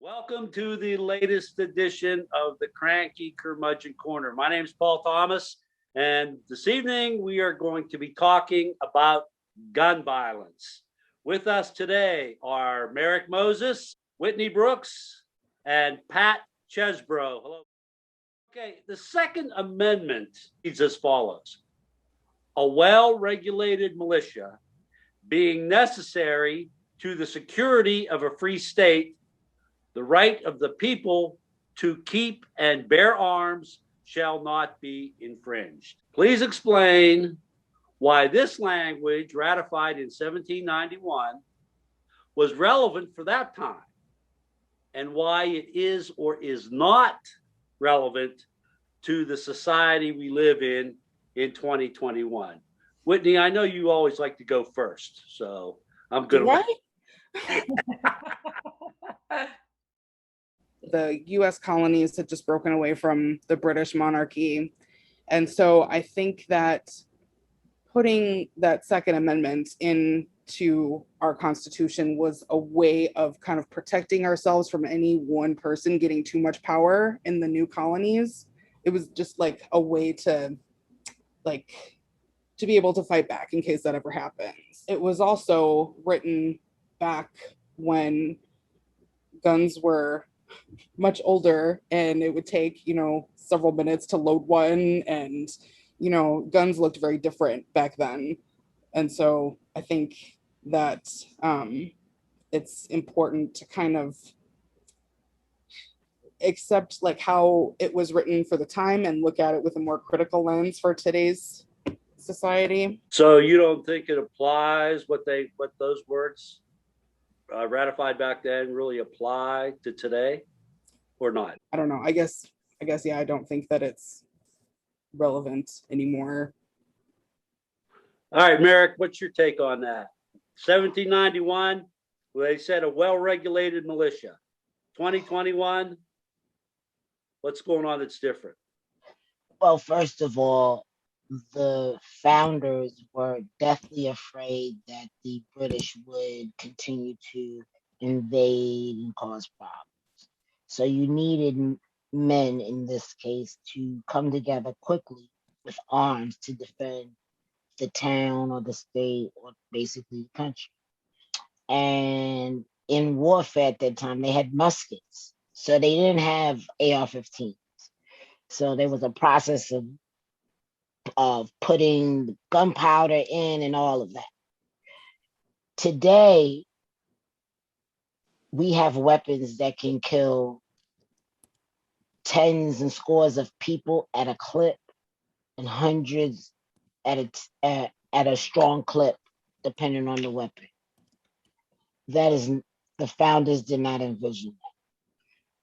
Welcome to the latest edition of the Cranky Curmudgeon Corner. My name is Paul Thomas, and this evening we are going to be talking about gun violence. With us today are Merrick Moses, Whitney Brooks, and Pat Chesbro. Hello. Okay, the Second Amendment reads as follows. A well-regulated militia being necessary to the security of a free state, the right of the people to keep and bear arms shall not be infringed. Please explain why this language, ratified in 1791, was relevant for that time, and why it is or is not relevant to the society we live in 2021. Whitney, I know you always like to go first, so I'm going to. The US colonies had just broken away from the British monarchy. And so I think that putting that Second Amendment into our Constitution was a way of kind of protecting ourselves from any one person getting too much power in the new colonies. It was just like a way to be able to fight back in case that ever happens. It was also written back when guns were much older and it would take, several minutes to load one, and, guns looked very different back then. And so I think that it's important to kind of accept how it was written for the time and look at it with a more critical lens for today's society. So you don't think it applies what those words ratified back then really apply to today, or not? I don't know. I guess, yeah, I don't think that it's relevant anymore. All right, Merrick, what's your take on that? 1791, they said a well-regulated militia. 2021, what's going on that's different? Well, first of all, the founders were deathly afraid that the British would continue to invade and cause problems. So you needed men in this case to come together quickly with arms to defend the town or the state or basically the country. And in warfare at that time, they had muskets. So they didn't have AR-15s. So there was a process of putting gunpowder in and all of that. Today, we have weapons that can kill tens and scores of people at a clip and hundreds at a strong clip, depending on the weapon. That is, the founders did not envision that.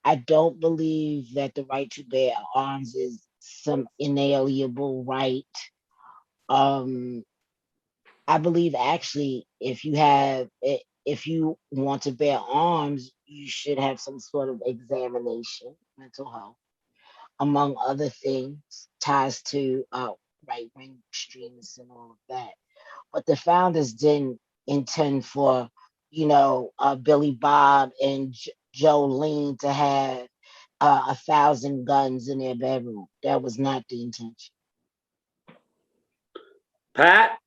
I don't believe that the right to bear arms is some inalienable right. I believe actually if you want to bear arms, you should have some sort of examination, mental health, among other things, ties to right-wing extremists and all of that. But the founders didn't intend for, Billy Bob and Jolene to have 1,000 guns in their bedroom. That was not the intention. Pat,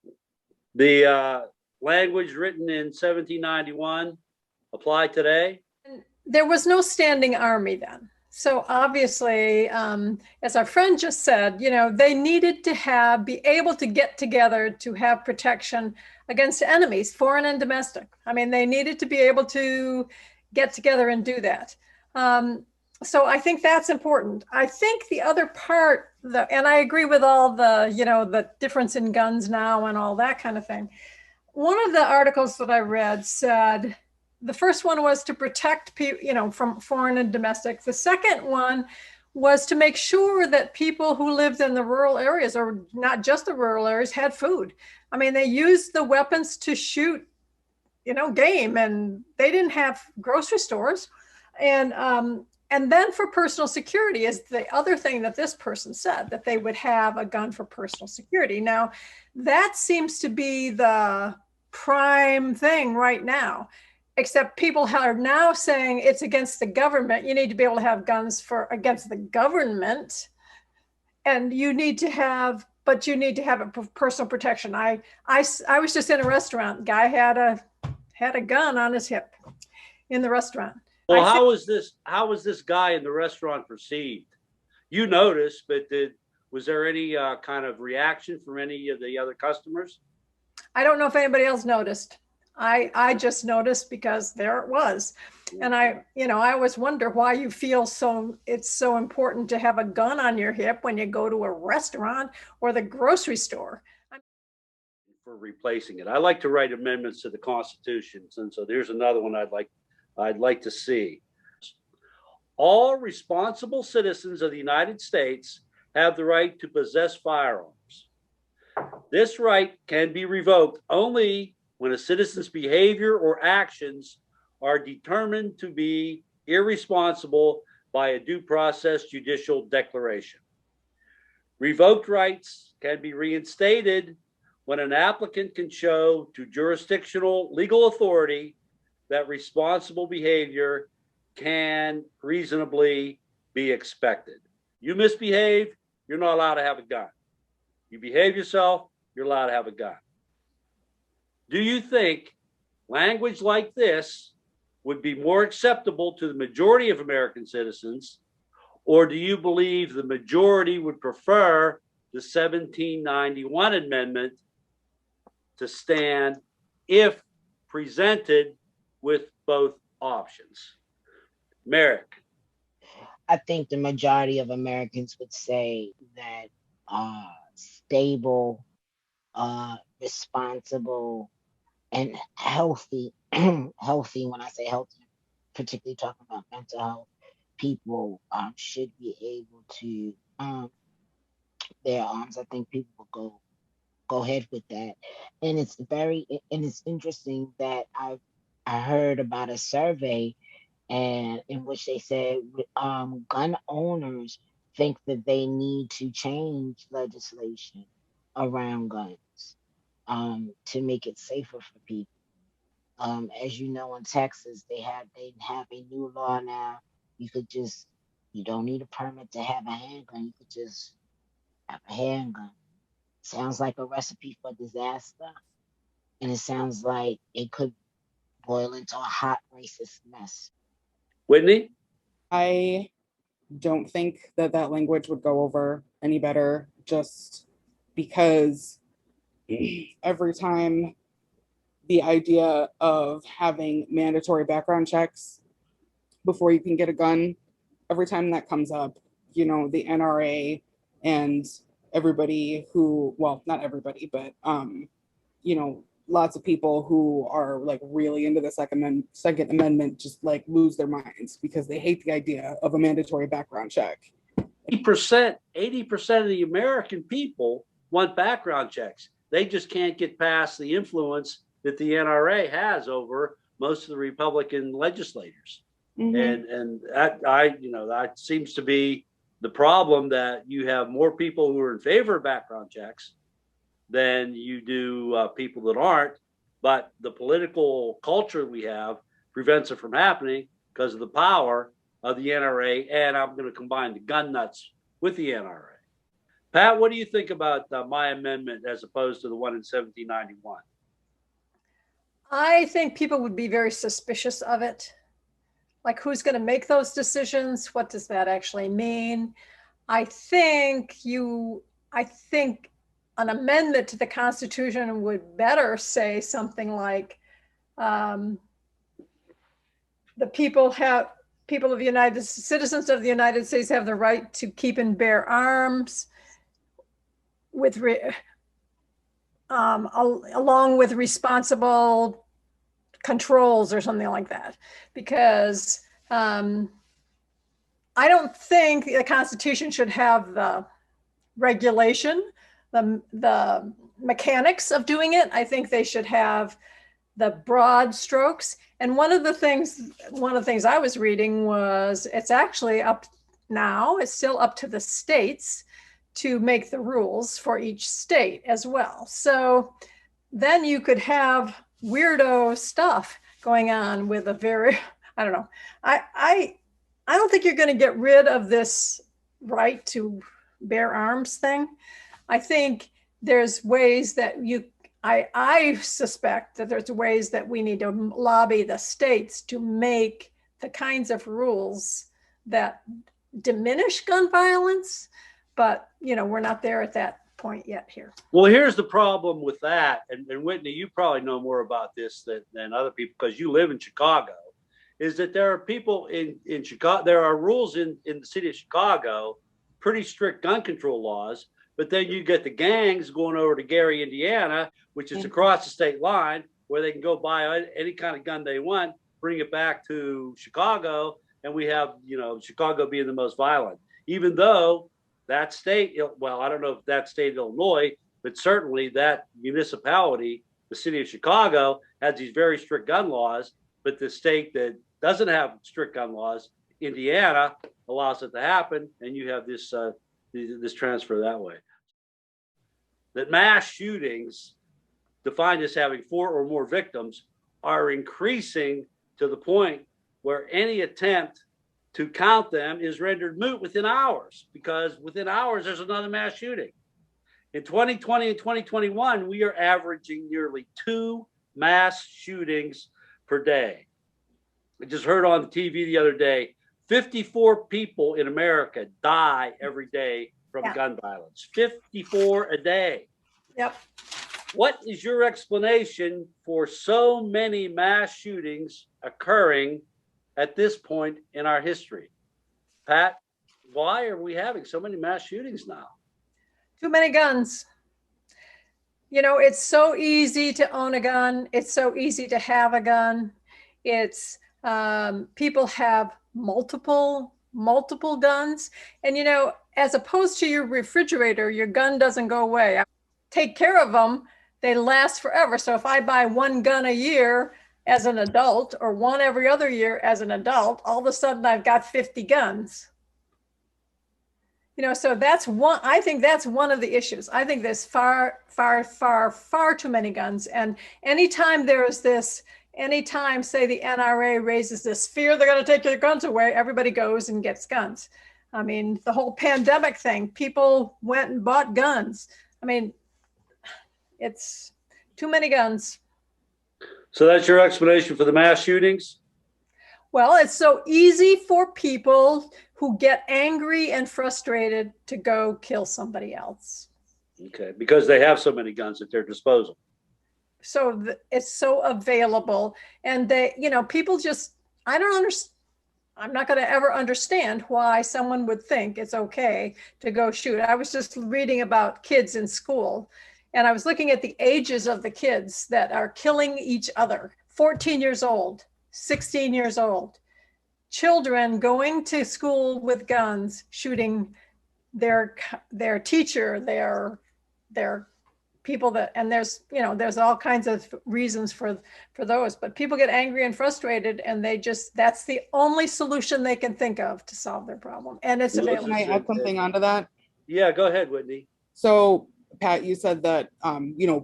the language written in 1791 apply today? There was no standing army then. So obviously, as our friend just said, they needed to be able to get together to have protection against enemies, foreign and domestic. I mean, they needed to be able to get together and do that. So I think that's important. I think the other part, and I agree with all the, the difference in guns now and all that kind of thing. One of the articles that I read said, the first one was to protect people, from foreign and domestic. The second one was to make sure that people who lived in the rural areas, or not just the rural areas, had food. I mean, they used the weapons to shoot, game, and they didn't have grocery stores. And then for personal security is the other thing that this person said, that they would have a gun for personal security. Now, that seems to be the prime thing right now. except people are now saying it's against the government. You need to be able to have guns for against the government, and you need to have, but you need to have it for personal protection. I was just in a restaurant. Guy had a gun on his hip in the restaurant. Well, how was this guy in the restaurant perceived? You noticed, but was there any kind of reaction from any of the other customers? I don't know if anybody else noticed. I just noticed because there it was. And I always wonder why you feel it's so important to have a gun on your hip when you go to a restaurant or the grocery store. For replacing it. I like to write amendments to the Constitution, and so there's another one I'd like to see. All responsible citizens of the United States have the right to possess firearms. This right can be revoked only when a citizen's behavior or actions are determined to be irresponsible by a due process judicial declaration. Revoked rights can be reinstated when an applicant can show to jurisdictional legal authority that responsible behavior can reasonably be expected. You misbehave, you're not allowed to have a gun. You behave yourself, you're allowed to have a gun. Do you think language like this would be more acceptable to the majority of American citizens, or do you believe the majority would prefer the 1791 amendment to stand if presented with both options? Merrick. I think the majority of Americans would say that stable, responsible, and healthy, healthy, when I say healthy, particularly talking about mental health, people should be able to bear arms. I think people will go ahead with that. And it's interesting that I heard about a survey and in which they said gun owners think that they need to change legislation around guns to make it safer for people. As you know, in Texas, they have a new law now. You don't need a permit to have a handgun. You could just have a handgun. Sounds like a recipe for disaster, and it sounds like it could boil into a hot racist mess. Whitney? I don't think that language would go over any better, just because every time the idea of having mandatory background checks before you can get a gun, every time that comes up, the NRA and everybody who, well, not everybody, but lots of people who are like really into the Second Amendment just like lose their minds because they hate the idea of a mandatory background check. 80% of the American people want background checks. They just can't get past the influence that the NRA has over most of the Republican legislators. Mm-hmm. And that seems to be the problem, that you have more people who are in favor of background checks than you do people that aren't. But the political culture we have prevents it from happening because of the power of the NRA. And I'm going to combine the gun nuts with the NRA. Pat, what do you think about my amendment as opposed to the one in 1791? I think people would be very suspicious of it. Like, who's going to make those decisions? What does that actually mean? I think an amendment to the Constitution would better say something like the citizens of the United States have the right to keep and bear arms along with responsible controls or something like that, because I don't think the Constitution should have the regulation, the mechanics of doing it. I think they should have the broad strokes. And one of the things I was reading was it's actually it's still up to the states to make the rules for each state as well. So then you could have weirdo stuff going on with a very, I don't know. I don't think you're going to get rid of this right to bear arms thing. I think there's ways that I suspect that there's ways that we need to lobby the states to make the kinds of rules that diminish gun violence, but we're not there at that point yet here. Well, here's the problem with that, and Whitney, you probably know more about this than other people because you live in Chicago, is that there are people in Chicago, there are rules in the city of Chicago, pretty strict gun control laws, but then you get the gangs going over to Gary, Indiana, which is across the state line, where they can go buy any kind of gun they want, bring it back to Chicago, and we have, Chicago being the most violent, even though that state, well, I don't know if that state, Illinois, but certainly that municipality, the city of Chicago, has these very strict gun laws, but the state that doesn't have strict gun laws, Indiana, allows it to happen, and you have this transfer that way. That mass shootings, defined as having 4 or more victims, are increasing to the point where any attempt to count them is rendered moot within hours, because within hours there's another mass shooting. In 2020 and 2021, we are averaging nearly 2 mass shootings per day. I just heard on the TV the other day, 54 people in America die every day from gun violence. 54 a day. Yep. What is your explanation for so many mass shootings occurring at this point in our history? Pat, why are we having so many mass shootings now? Too many guns. It's so easy to own a gun. It's so easy to have a gun. It's people have multiple guns. And, as opposed to your refrigerator, your gun doesn't go away. I take care of them. They last forever. So if I buy 1 gun a year as an adult, or 1 every other year as an adult, all of a sudden I've got 50 guns. So that's one, I think that's one of the issues. I think there's far too many guns. And anytime say the NRA raises this fear, they're going to take your guns away, everybody goes and gets guns. I mean, the whole pandemic thing, people went and bought guns. I mean, it's too many guns. So that's your explanation for the mass shootings? Well, it's so easy for people who get angry and frustrated to go kill somebody else. Okay, because they have so many guns at their disposal. So it's so available, and people just, I don't understand. I'm not going to ever understand why someone would think it's okay to go shoot. I was just reading about kids in school, and I was looking at the ages of the kids that are killing each other. 14 years old, 16 years old. Children going to school with guns, shooting their teacher, their people and there's all kinds of reasons for those, but people get angry and frustrated, and that's the only solution they can think of to solve their problem. And it's available. Can I add something onto that? Yeah, go ahead, Whitney. So Pat, you said that,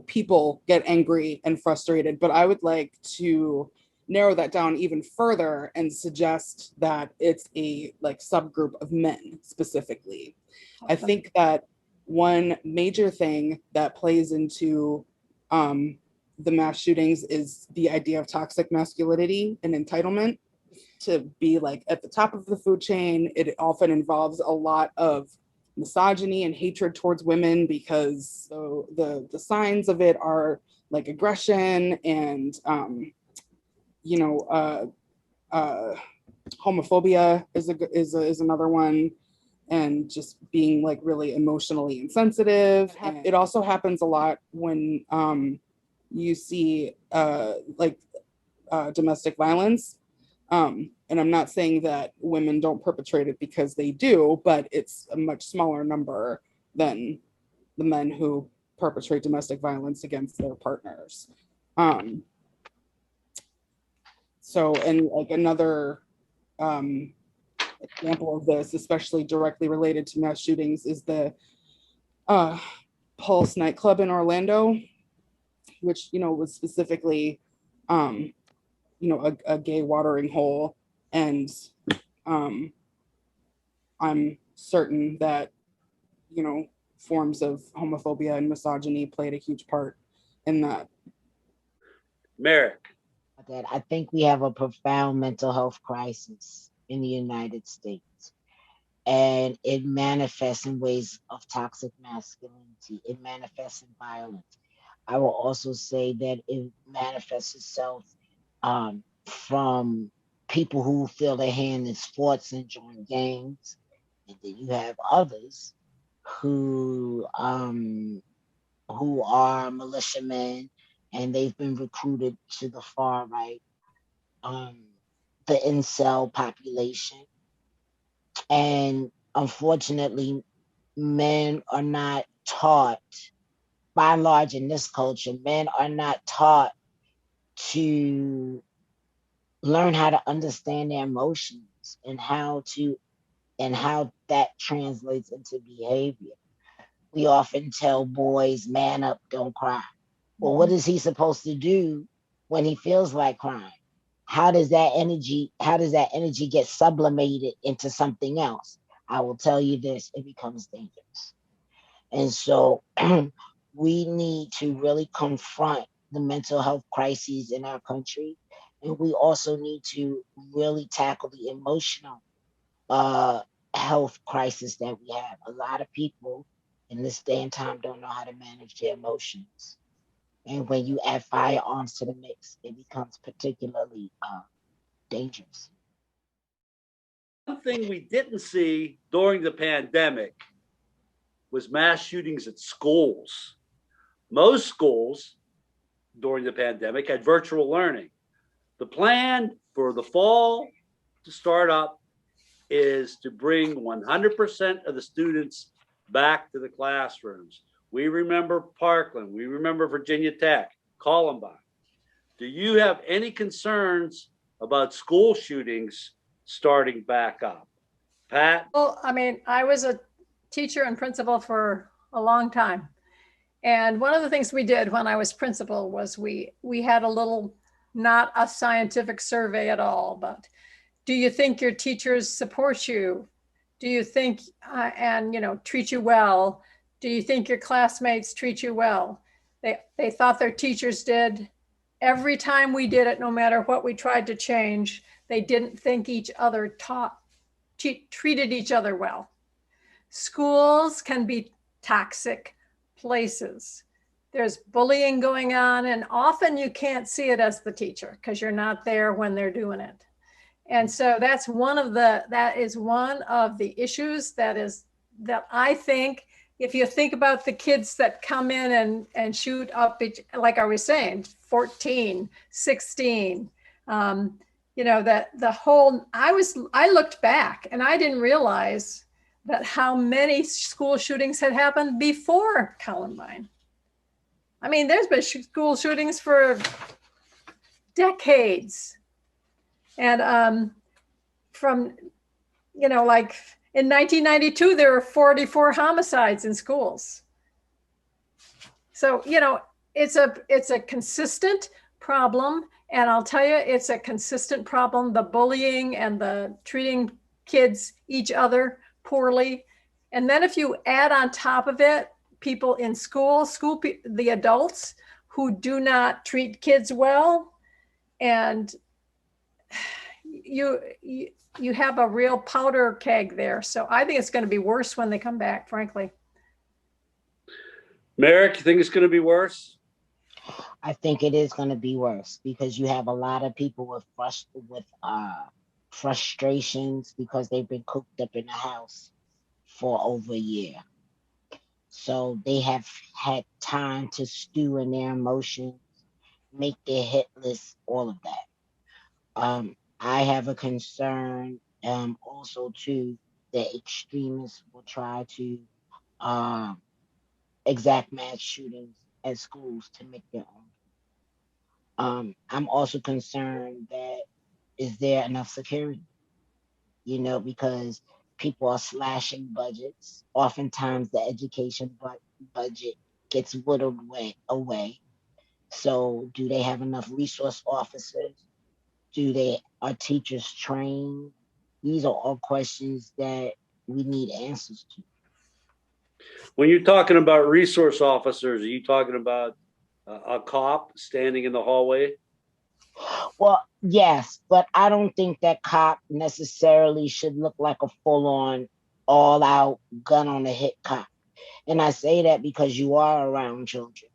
people get angry and frustrated, but I would like to narrow that down even further and suggest that it's a subgroup of men specifically. I think that one major thing that plays into the mass shootings is the idea of toxic masculinity and entitlement. To be at the top of the food chain, it often involves a lot of misogyny and hatred towards women, because the signs of it are aggression and homophobia is another one, and just being really emotionally insensitive. And it also happens a lot when you see domestic violence. And I'm not saying that women don't perpetrate it, because they do, but it's a much smaller number than the men who perpetrate domestic violence against their partners. So, and another example of this, especially directly related to mass shootings, is the Pulse nightclub in Orlando, which was specifically a gay watering hole. And I'm certain that, forms of homophobia and misogyny played a huge part in that. Merrick. That I think we have a profound mental health crisis in the United States. And it manifests in ways of toxic masculinity. It manifests in violence. I will also say that it manifests itself from people who feel their hand in sports and join gangs. And then you have others who are militiamen, and they've been recruited to the far right, the incel population. And unfortunately, men are not taught, by and large in this culture, men are not taught to learn how to understand their emotions and how that translates into behavior. We often tell boys, man up, don't cry. Well, what is he supposed to do when he feels like crying? How does that energy get sublimated into something else? I will tell you this, it becomes dangerous. And so we need to really confront the mental health crises in our country. And we also need to really tackle the emotional health crisis that we have. A lot of people in this day and time don't know how to manage their emotions. And when you add firearms to the mix, it becomes particularly dangerous. One thing we didn't see during the pandemic was mass shootings at schools. Most schools during the pandemic had virtual learning. The plan for the fall to start up is to bring 100% of the students back to the classrooms. We remember Parkland, we remember Virginia Tech, Columbine. Do you have any concerns about school shootings starting back up? Pat? Well, I mean, I was a teacher and principal for a long time. And one of the things we did when I was principal was we had a little, not a scientific survey at all, but do you think your teachers support you? Do you think, treat you well? Do you think your classmates treat you well? They thought their teachers did. Every time we did it, no matter what we tried to change, they didn't think each other treated each other well. Schools can be toxic places. There's bullying going on, and often you can't see it as the teacher because you're not there when they're doing it. And so that is one of the issues that I think, if you think about the kids that come in and shoot up, like I was saying, 14, 16, that the whole, I looked back and I didn't realize that how many school shootings had happened before Columbine. I mean, there's been school shootings for decades. And from, like in 1992, there were 44 homicides in schools. So, it's a consistent problem. And I'll tell you, it's a consistent problem, the bullying and the treating kids, each other poorly. And then if you add on top of it, people in the adults who do not treat kids well, and you have a real powder keg there. So I think it's going to be worse when they come back, frankly. Merrick, you think it's going to be worse? I think it is going to be worse because you have a lot of people with frustrations because they've been cooped up in the house for over a year. So they have had time to stew in their emotions, make their hit list, all of that. I have a concern also too that extremists will try to exact mass shootings at schools to make their own. I'm also concerned that is there enough security? Because people are slashing budgets. Oftentimes the education budget gets whittled away. So do they have enough resource officers? are teachers trained? These are all questions that we need answers to. When you're talking about resource officers, are you talking about a cop standing in the hallway? Well, yes, but I don't think that cop necessarily should look like a full-on, all-out gun on the hip cop. And I say that because you are around children.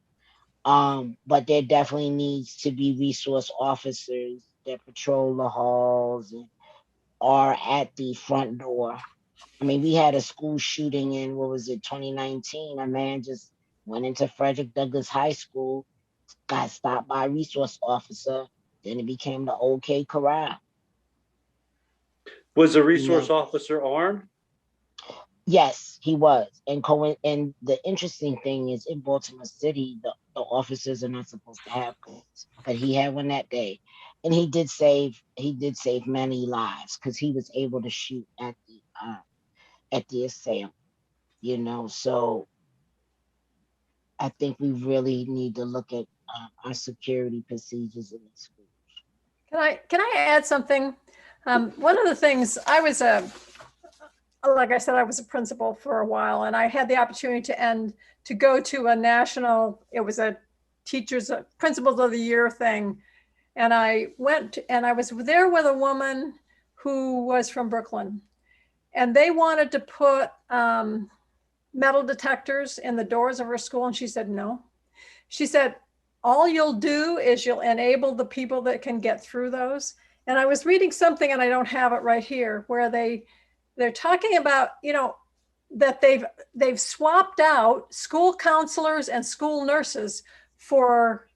But there definitely needs to be resource officers that patrol the halls and are at the front door. I mean, we had a school shooting in, what was it, 2019? A man just went into Frederick Douglass High School, got stopped by a resource officer, then it became the OK Corral. Was the resource officer armed? Yes, he was. And the interesting thing is, in Baltimore City, the officers are not supposed to have guns, but he had one that day, and he did save many lives because he was able to shoot at the assailant. So I think we really need to look at our security procedures in the schools. Can I add something? One of the things, like I said, I was a principal for a while, and I had the opportunity to go to a national, it was a Principals of the Year thing. And I went and I was there with a woman who was from Brooklyn, and they wanted to put metal detectors in the doors of her school. And she said, no. She said, all you'll do is you'll enable the people that can get through those. And I was reading something, and I don't have it right here, where they're talking about, that they've swapped out school counselors and school nurses for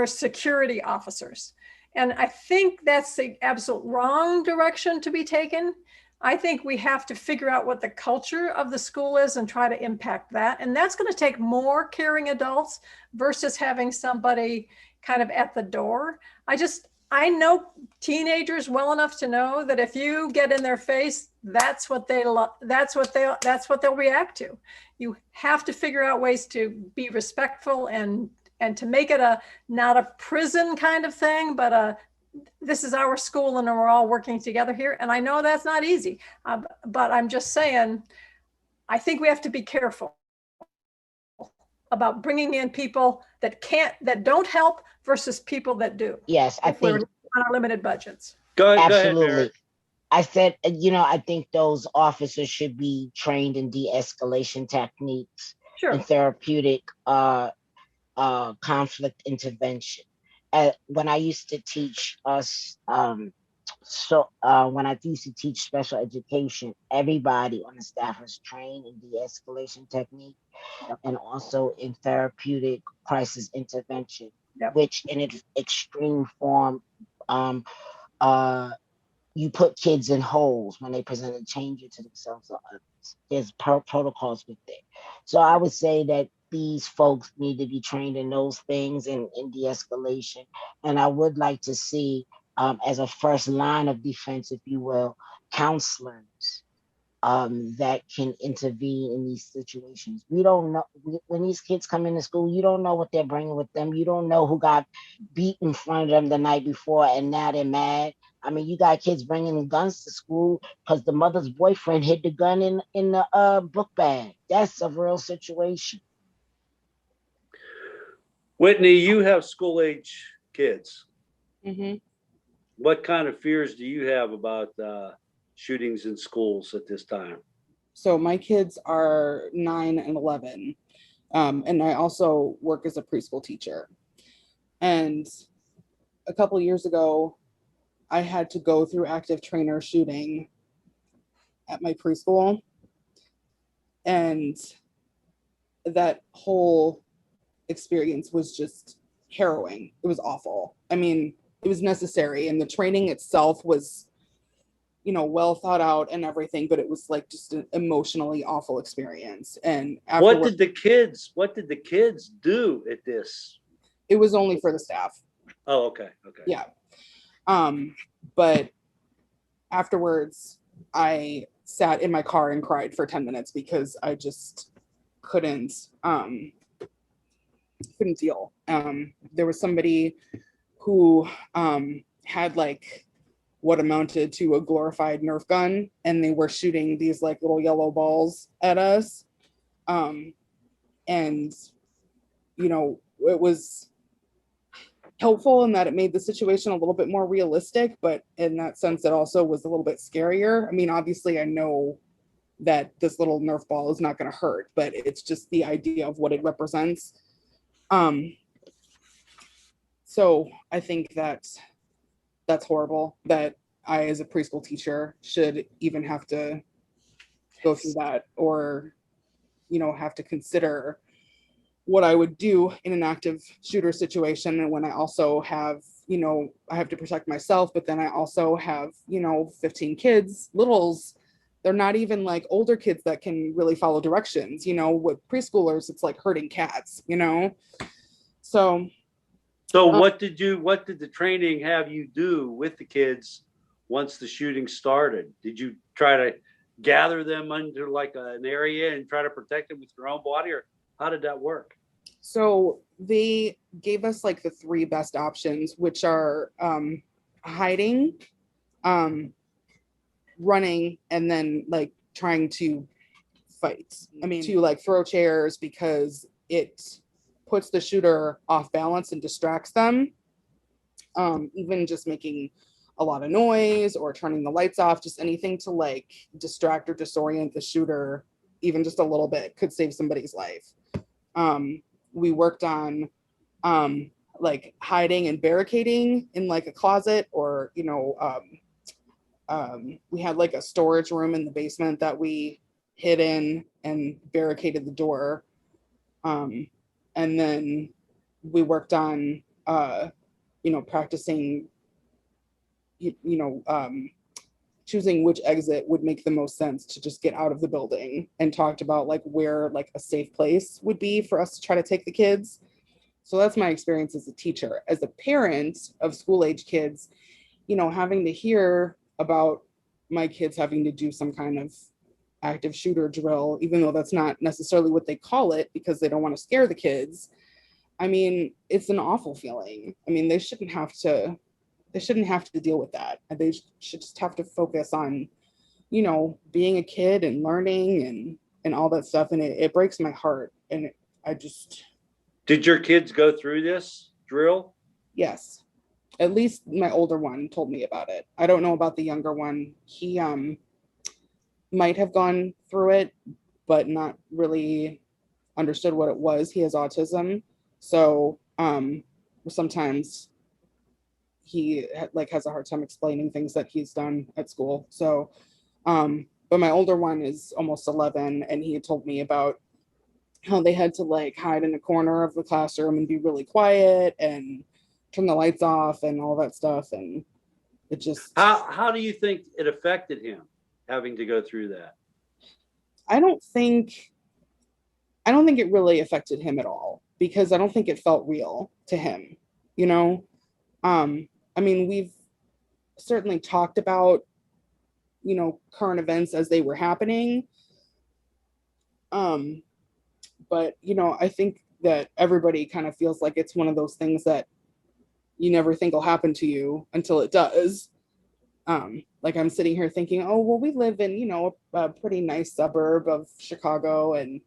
security officers. And I think that's the absolute wrong direction to be taken. I think we have to figure out what the culture of the school is and try to impact that. And that's going to take more caring adults versus having somebody kind of at the door. I know teenagers well enough to know that if you get in their face, that's what they'll react to. You have to figure out ways to be respectful and to make it not a prison kind of thing, but this is our school and we're all working together here. And I know that's not easy, but I'm just saying, I think we have to be careful about bringing in people that don't help versus people that do. Yes, I think we're on our limited budgets. Go ahead, absolutely. I said, I think those officers should be trained in de-escalation techniques and therapeutic conflict intervention. When I used to teach when I used to teach special education, everybody on the staff was trained in de-escalation technique and also in therapeutic crisis intervention, which in its extreme form, you put kids in holes when they present a danger to themselves or others. There's protocols with it. So I would say that these folks need to be trained in those things in de-escalation. And I would like to see, as a first line of defense, if you will, counselors that can intervene in these situations. We don't know, when these kids come into school, you don't know what they're bringing with them. You don't know who got beat in front of them the night before and now they're mad. I mean, you got kids bringing guns to school because the mother's boyfriend hid the gun in the book bag. That's a real situation. Whitney, you have school-age kids. Mm-hmm. What kind of fears do you have about shootings in schools at this time? So my kids are 9 and 11, and I also work as a preschool teacher. And a couple of years ago, I had to go through active trainer shooting at my preschool, and that whole experience was just harrowing. It was awful. I mean, it was necessary, and the training itself was, well thought out and everything, but it was like just an emotionally awful experience. And what did the kids do at this? It was only for the staff. Oh, okay. Yeah. But afterwards, I sat in my car and cried for 10 minutes because I just couldn't deal. There was somebody who had like what amounted to a glorified Nerf gun, and they were shooting these like little yellow balls at us. And, you know, it was helpful in that it made the situation a little bit more realistic, but in that sense, it also was a little bit scarier. I mean, obviously, I know that this little Nerf ball is not going to hurt, but it's just the idea of what it represents. So I think that that's horrible that I, as a preschool teacher, should even have to go through that, or, you know, have to consider what I would do in an active shooter situation. And when I also have, you know, I have to protect myself, but then I also have, you know, 15 kids, littles. They're not even like older kids that can really follow directions. You know, with preschoolers, it's like herding cats, you know? So what did the training have you do with the kids once the shooting started? Did you try to gather them under like an area and try to protect them with your own body, or how did that work? So they gave us like the three best options, which are hiding, running, and then like trying to fight. I mean, to like throw chairs because it puts the shooter off balance and distracts them. Even just making a lot of noise or turning the lights off, just anything to like distract or disorient the shooter, even just a little bit, could save somebody's life. We worked on like hiding and barricading in like a closet, or, you know, we had like a storage room in the basement that we hid in and barricaded the door. And then we worked on, you know, practicing, choosing which exit would make the most sense to just get out of the building, and talked about like where like a safe place would be for us to try to take the kids. So that's my experience as a teacher. As a parent of school age kids, you know, having to hear about my kids having to do some kind of active shooter drill, even though that's not necessarily what they call it because they don't want to scare the kids. I mean, it's an awful feeling. I mean, they shouldn't have to deal with that. They should just have to focus on, you know, being a kid and learning and all that stuff. And it breaks my heart. And Did your kids go through this drill? Yes. At least my older one told me about it. I don't know about the younger one. He might have gone through it, but not really understood what it was. He has autism. So sometimes he like has a hard time explaining things that he's done at school. So, but my older one is almost 11, and he had told me about how they had to like hide in a corner of the classroom and be really quiet and turn the lights off and all that stuff. And it just, how do you think it affected him having to go through that? I don't think it really affected him at all, because I don't think it felt real to him, you know? I mean, we've certainly talked about, you know, current events as they were happening. But, you know, I think that everybody kind of feels like it's one of those things that you never think will happen to you until it does. Like I'm sitting here thinking, oh, well, we live in, you know, a pretty nice suburb of Chicago, and,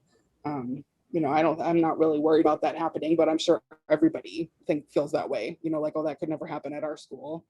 you know, I'm not really worried about that happening, but I'm sure everybody feels that way, you know, like, oh, that could never happen at our school.